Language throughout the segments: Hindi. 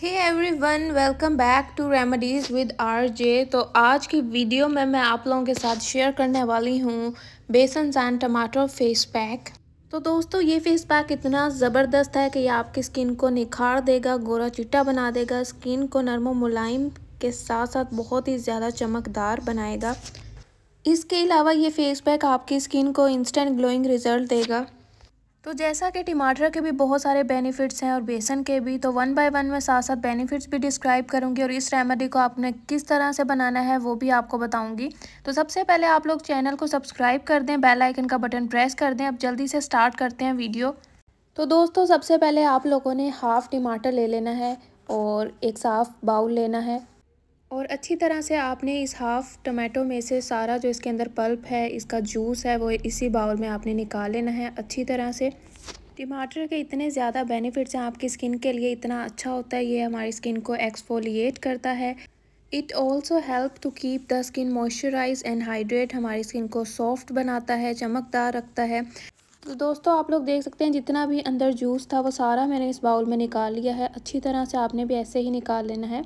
Hey everyone, welcome back to remedies with RJ. तो आज की वीडियो में मैं आप लोगों के साथ शेयर करने वाली हूँ बेसन एंड टमाटो फेस पैक। तो दोस्तों, ये फेस पैक इतना ज़बरदस्त है कि ये आपकी स्किन को निखार देगा, गोरा चिट्टा बना देगा, स्किन को नरम और मुलायम के साथ साथ बहुत ही ज़्यादा चमकदार बनाएगा। इसके अलावा ये फेस पैक आपकी स्किन को इंस्टेंट ग्लोइंग रिजल्ट देगा। तो जैसा कि टमाटर के भी बहुत सारे बेनिफिट्स हैं और बेसन के भी, तो वन बाय वन मैं साथ साथ बेनिफिट्स भी डिस्क्राइब करूंगी और इस रेमेडी को आपने किस तरह से बनाना है वो भी आपको बताऊंगी। तो सबसे पहले आप लोग चैनल को सब्सक्राइब कर दें, बेल आइकन का बटन प्रेस कर दें। अब जल्दी से स्टार्ट करते हैं वीडियो। तो दोस्तों, सबसे पहले आप लोगों ने हाफ़ टमाटर ले लेना है और एक साफ़ बाउल लेना है और अच्छी तरह से आपने इस हाफ़ टमाटो में से सारा जो इसके अंदर पल्प है, इसका जूस है, वो इसी बाउल में आपने निकाल लेना है अच्छी तरह से। टमाटर के इतने ज़्यादा बेनिफिट्स हैं आपकी स्किन के लिए, इतना अच्छा होता है ये, हमारी स्किन को एक्सफोलिएट करता है। It also help to keep the skin moisturise and hydrate, हमारी स्किन को सॉफ्ट बनाता है, चमकदार रखता है। तो दोस्तों, आप लोग देख सकते हैं जितना भी अंदर जूस था वो सारा मैंने इस बाउल में निकाल लिया है। अच्छी तरह से आपने भी ऐसे ही निकाल लेना है।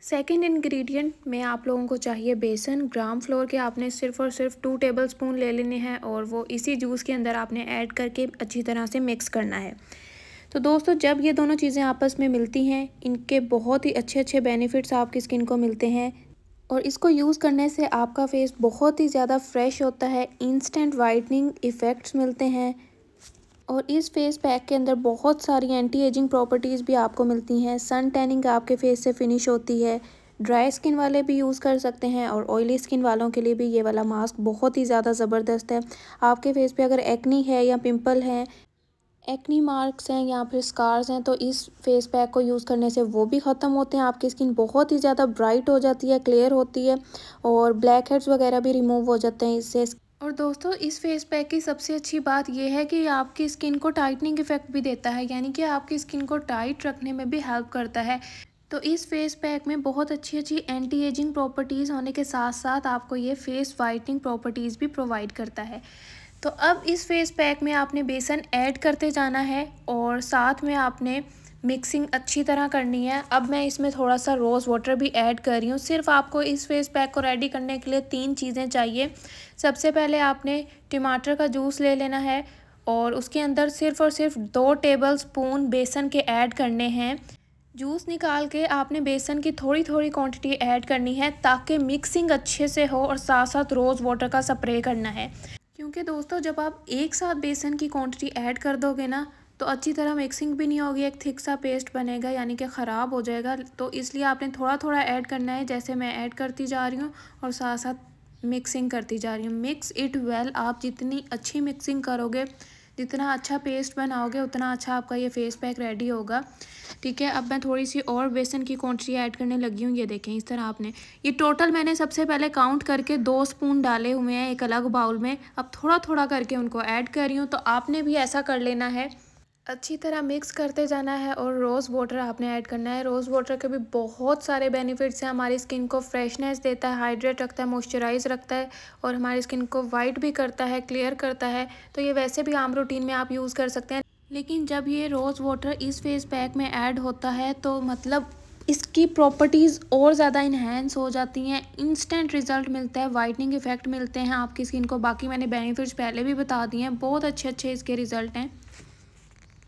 सेकंड इंग्रेडिएंट में आप लोगों को चाहिए बेसन। ग्राम फ्लोर के आपने सिर्फ और सिर्फ 2 टेबलस्पून ले लेने हैं और वो इसी जूस के अंदर आपने ऐड करके अच्छी तरह से मिक्स करना है। तो दोस्तों, जब ये दोनों चीज़ें आपस में मिलती हैं, इनके बहुत ही अच्छे अच्छे बेनिफिट्स आपकी स्किन को मिलते हैं और इसको यूज़ करने से आपका फेस बहुत ही ज़्यादा फ्रेश होता है, इंस्टेंट वाइटनिंग इफ़ेक्ट्स मिलते हैं और इस फेस पैक के अंदर बहुत सारी एंटी एजिंग प्रॉपर्टीज़ भी आपको मिलती हैं। सन टैनिंग आपके फेस से फिनिश होती है। ड्राई स्किन वाले भी यूज़ कर सकते हैं और ऑयली स्किन वालों के लिए भी ये वाला मास्क बहुत ही ज़्यादा ज़बरदस्त है। आपके फेस पे अगर एक्नी है या पिंपल हैं, एक्नी मार्क्स हैं या फिर स्कार्स हैं, तो इस फेस पैक को यूज़ करने से वो भी ख़त्म होते हैं। आपकी स्किन बहुत ही ज़्यादा ब्राइट हो जाती है, क्लियर होती है और ब्लैक हेड्स वगैरह भी रिमूव हो जाते हैं इससे। और दोस्तों, इस फेस पैक की सबसे अच्छी बात यह है कि आपकी स्किन को टाइटनिंग इफेक्ट भी देता है, यानी कि आपकी स्किन को टाइट रखने में भी हेल्प करता है। तो इस फेस पैक में बहुत अच्छी अच्छी एंटी एजिंग प्रॉपर्टीज़ होने के साथ साथ आपको ये फेस वाइटनिंग प्रॉपर्टीज़ भी प्रोवाइड करता है। तो अब इस फेस पैक में आपने बेसन ऐड करते जाना है और साथ में आपने मिक्सिंग अच्छी तरह करनी है। अब मैं इसमें थोड़ा सा रोज़ वाटर भी ऐड कर रही हूँ। सिर्फ आपको इस फेस पैक को रेडी करने के लिए 3 चीज़ें चाहिए। सबसे पहले आपने टमाटर का जूस ले लेना है और उसके अंदर सिर्फ और सिर्फ 2 टेबलस्पून बेसन के ऐड करने हैं। जूस निकाल के आपने बेसन की थोड़ी थोड़ी क्वांटिटी ऐड करनी है ताकि मिक्सिंग अच्छे से हो और साथ साथ रोज़ वाटर का स्प्रे करना है। क्योंकि दोस्तों, जब आप एक साथ बेसन की क्वांटिटी ऐड कर दोगे ना, तो अच्छी तरह मिक्सिंग भी नहीं होगी, एक थिक सा पेस्ट बनेगा, यानी कि ख़राब हो जाएगा। तो इसलिए आपने थोड़ा थोड़ा ऐड करना है, जैसे मैं ऐड करती जा रही हूँ और साथ साथ मिक्सिंग करती जा रही हूँ। Mix it well. आप जितनी अच्छी मिक्सिंग करोगे, जितना अच्छा पेस्ट बनाओगे, उतना अच्छा आपका ये फेस पैक रेडी होगा। ठीक है, अब मैं थोड़ी सी और बेसन की क्वांटिटी ऐड करने लगी हूँ। ये देखें, इस तरह आपने ये टोटल मैंने सबसे पहले काउंट करके 2 स्पून डाले हुए हैं एक अलग बाउल में। अब थोड़ा थोड़ा करके उनको ऐड कर रही हूँ, तो आपने भी ऐसा कर लेना है। अच्छी तरह मिक्स करते जाना है और रोज़ वाटर आपने ऐड करना है। रोज़ वाटर के भी बहुत सारे बेनिफिट्स हैं। हमारी स्किन को फ्रेशनेस देता है, हाइड्रेट रखता है, मॉइस्चराइज रखता है और हमारी स्किन को वाइट भी करता है, क्लियर करता है। तो ये वैसे भी आम रूटीन में आप यूज़ कर सकते हैं, लेकिन जब ये रोज़ वाटर इस फेस पैक में ऐड होता है तो मतलब इसकी प्रॉपर्टीज़ और ज़्यादा इन्हेंस हो जाती हैं। इंस्टेंट रिजल्ट मिलता है, वाइटनिंग इफेक्ट मिलते हैं आपकी स्किन को। बाकी मैंने बेनिफिट्स पहले भी बता दिए हैं, बहुत अच्छे अच्छे इसके रिज़ल्ट हैं।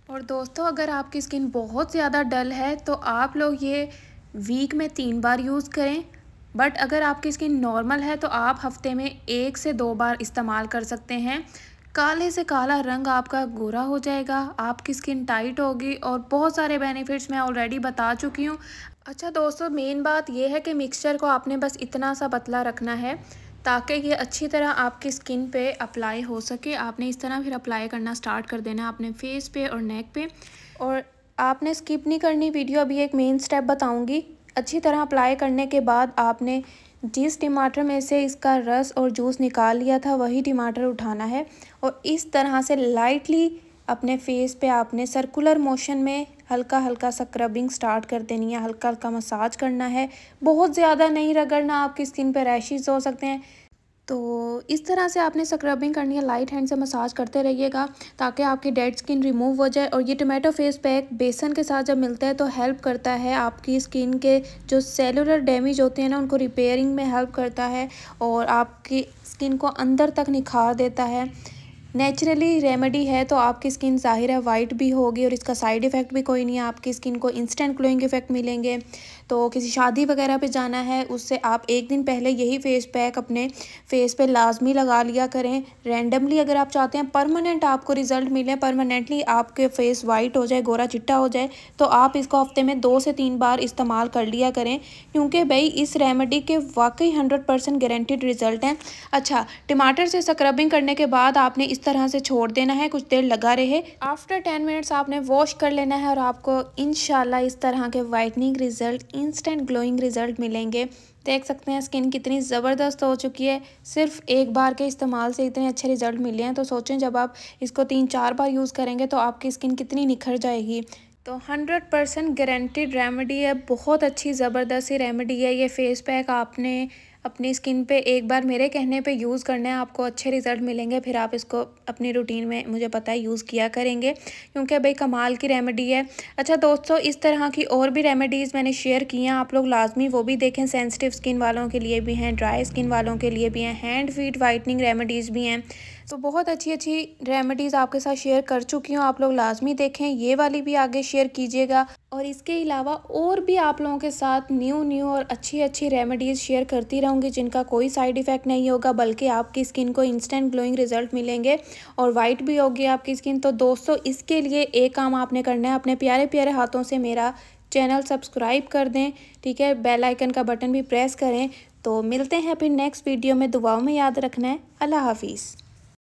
और दोस्तों, अगर आपकी स्किन बहुत ज़्यादा डल है तो आप लोग ये वीक में 3 बार यूज़ करें। बट अगर आपकी स्किन नॉर्मल है तो आप हफ्ते में 1 से 2 बार इस्तेमाल कर सकते हैं। काले से काला रंग आपका गोरा हो जाएगा, आपकी स्किन टाइट होगी और बहुत सारे बेनिफिट्स मैं ऑलरेडी बता चुकी हूँ। अच्छा दोस्तों, मेन बात यह है कि मिक्सचर को आपने बस इतना सा पतला रखना है ताकि ये अच्छी तरह आपकी स्किन पे अप्लाई हो सके। आपने इस तरह फिर अप्लाई करना स्टार्ट कर देना अपने फेस पे और नेक पे। और आपने स्किप नहीं करनी वीडियो, अभी एक मेन स्टेप बताऊंगी। अच्छी तरह अप्लाई करने के बाद आपने जिस टमाटर में से इसका रस और जूस निकाल लिया था वही टमाटर उठाना है और इस तरह से लाइटली अपने फेस पे आपने सर्कुलर मोशन में हल्का हल्का स्क्रबिंग स्टार्ट कर देनी है, हल्का हल्का मसाज करना है। बहुत ज़्यादा नहीं रगड़ना, आपकी स्किन पे रैशेज़ हो सकते हैं। तो इस तरह से आपने स्क्रबिंग करनी है, लाइट हैंड से मसाज करते रहिएगा ताकि आपकी डेड स्किन रिमूव हो जाए। और ये टमाटो फेस पैक बेसन के साथ जब मिलता है तो हेल्प करता है आपकी स्किन के जो सेलुलर डैमेज होते हैं ना, उनको रिपेयरिंग में हेल्प करता है और आपकी स्किन को अंदर तक निखार देता है। नेचुरली रेमेडी है तो आपकी स्किन ज़ाहिर है वाइट भी होगी और इसका साइड इफ़ेक्ट भी कोई नहीं है। आपकी स्किन को इंस्टेंट ग्लोइंग इफ़ेक्ट मिलेंगे। तो किसी शादी वगैरह पे जाना है, उससे आप एक दिन पहले यही फेस पैक अपने फेस पे लाजमी लगा लिया करें। रैंडमली अगर आप चाहते हैं परमानेंट आपको रिज़ल्ट मिले, परमानेंटली आपके फेस वाइट हो जाए, गोरा चिट्टा हो जाए, तो आप इसको हफ्ते में 2 से 3 बार इस्तेमाल कर लिया करें, क्योंकि भाई इस रेमेडी के वाकई 100% गारंटीड रिज़ल्ट हैं। अच्छा, टमाटर से स्क्रबिंग करने के बाद आपने इस तरह से छोड़ देना है, कुछ देर लगा रहे। आफ्टर 10 मिनट्स आपने वॉश कर लेना है और आपको इंशाल्लाह इस तरह के whitening result, instant glowing result मिलेंगे। देख सकते हैं स्किन कितनी ज़बरदस्त हो चुकी है। सिर्फ एक बार के इस्तेमाल से इतने अच्छे रिजल्ट मिले हैं, तो सोचें जब आप इसको 3-4 बार यूज़ करेंगे तो आपकी स्किन कितनी निखर जाएगी। तो 100% गारंटीड रेमेडी है, बहुत अच्छी ज़बरदस्त सी रेमेडी है। ये फेस पैक आपने अपनी स्किन पे एक बार मेरे कहने पे यूज़ करना है, आपको अच्छे रिज़ल्ट मिलेंगे। फिर आप इसको अपनी रूटीन में मुझे पता है यूज़ किया करेंगे, क्योंकि भाई कमाल की रेमेडी है। अच्छा दोस्तों, इस तरह की और भी रेमेडीज़ मैंने शेयर की हैं, आप लोग लाजमी वो भी देखें। सेंसिटिव स्किन वालों के लिए भी हैं, ड्राई स्किन वालों के लिए भी हैं, हैंड फीट वाइटनिंग रेमेडीज़ भी हैं। तो बहुत अच्छी अच्छी रेमेडीज़ आपके साथ शेयर कर चुकी हूँ, आप लोग लाजमी देखें। ये वाली भी आगे शेयर कीजिएगा। और इसके अलावा और भी आप लोगों के साथ न्यू और अच्छी अच्छी रेमेडीज़ शेयर करती रहूँगी, जिनका कोई साइड इफ़ेक्ट नहीं होगा, बल्कि आपकी स्किन को इंस्टेंट ग्लोइंग रिजल्ट मिलेंगे और वाइट भी होगी आपकी स्किन। तो दोस्तों, इसके लिए एक काम आपने करना है, अपने प्यारे प्यारे हाथों से मेरा चैनल सब्सक्राइब कर दें, ठीक है, बेल आइकन का बटन भी प्रेस करें। तो मिलते हैं फिर नेक्स्ट वीडियो में, दुआओं में याद रखना है। अल्लाह हाफिज़।